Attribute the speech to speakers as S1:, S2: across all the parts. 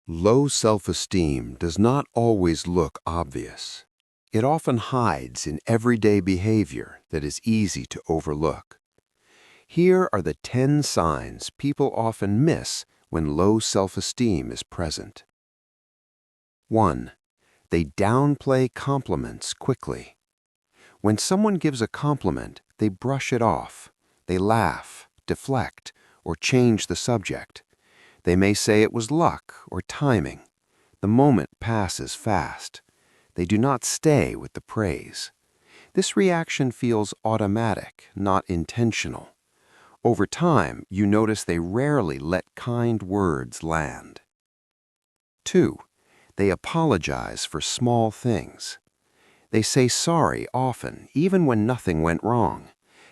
S1: Low self-esteem does not always look obvious. It often hides in everyday behavior that is easy to overlook. Here are the 10 signs people often miss when low self-esteem is present. 1. They downplay compliments quickly. When someone gives a compliment, they brush it off. They laugh, deflect, or change the subject. They may say it was luck or timing. The moment passes fast. They do not stay with the praise. This reaction feels automatic, not intentional. Over time, you notice they rarely let kind words land. 2. They apologize for small things. They say sorry often, even when nothing went wrong.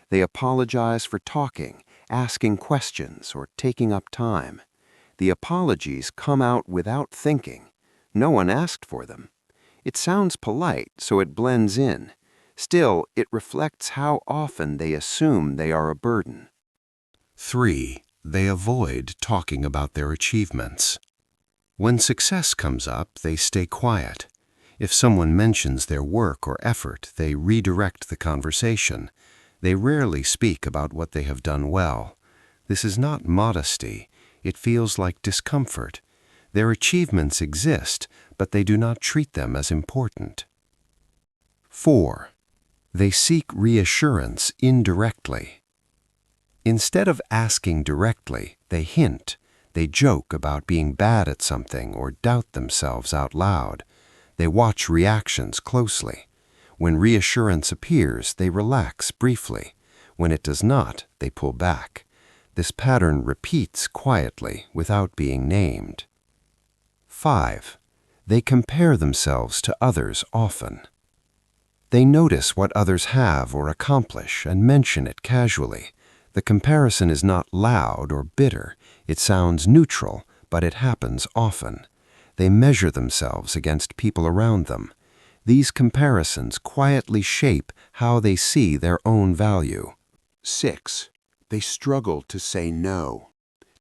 S1: They apologize for talking, asking questions, or taking up time. The apologies come out without thinking. No one asked for them. It sounds polite, so it blends in. Still, it reflects how often they assume they are a burden.
S2: 3. They avoid talking about their achievements. When success comes up, they stay quiet. If someone mentions their work or effort, they redirect the conversation. They rarely speak about what they have done well. This is not modesty. It feels like discomfort. Their achievements exist, but they do not treat them as important. 4. They seek reassurance indirectly. Instead of asking directly, they hint. They joke about being bad at something or doubt themselves out loud. They watch reactions closely. When reassurance appears, they relax briefly. When it does not, they pull back. This pattern repeats quietly without being named. 5. They compare themselves to others often. They notice what others have or accomplish and mention it casually. The comparison is not loud or bitter. It sounds neutral, but it happens often. They measure themselves against people around them. These comparisons quietly shape how they see their own value.
S1: 6. They struggle to say no.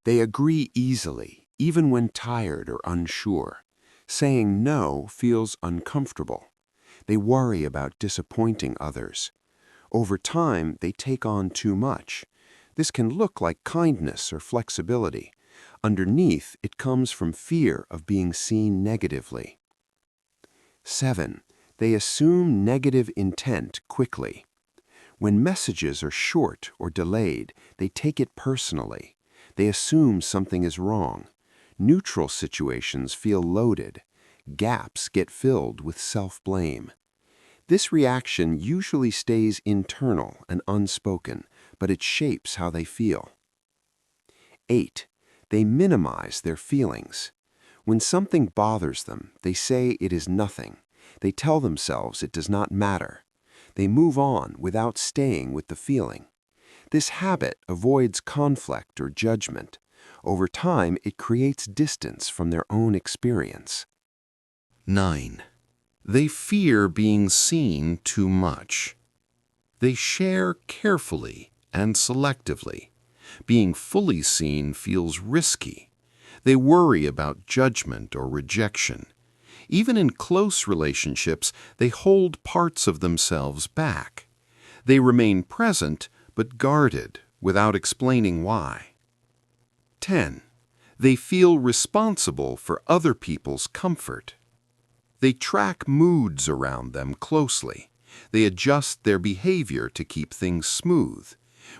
S1: They agree easily, even when tired or unsure. Saying no feels uncomfortable. They worry about disappointing others. Over time, they take on too much. This can look like kindness or flexibility. Underneath, it comes from fear of being seen negatively. 7. They assume negative intent quickly. When messages are short or delayed, they take it personally. They assume something is wrong. Neutral situations feel loaded. Gaps get filled with self-blame. This reaction usually stays internal and unspoken, but it shapes how they feel. 8. They minimize their feelings. When something bothers them, they say it is nothing. They tell themselves it does not matter. They move on without staying with the feeling. This habit avoids conflict or judgment. Over time, it creates distance from their own experience.
S2: 9. They fear being seen too much. They share carefully and selectively. Being fully seen feels risky. They worry about judgment or rejection. Even in close relationships, they hold parts of themselves back. They remain present but guarded without explaining why. 10. They feel responsible for other people's comfort. They track moods around them closely. They adjust their behavior to keep things smooth.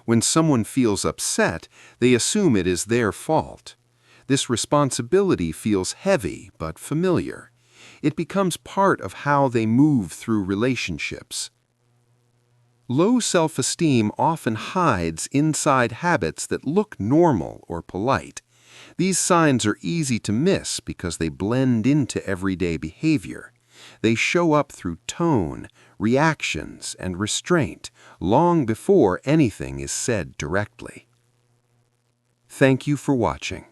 S2: When someone feels upset, they assume it is their fault. This responsibility feels heavy but familiar. It becomes part of how they move through relationships. Low self-esteem often hides inside habits that look normal or polite. These signs are easy to miss because they blend into everyday behavior. They show up through tone, reactions, and restraint long before anything is said directly. Thank you for watching.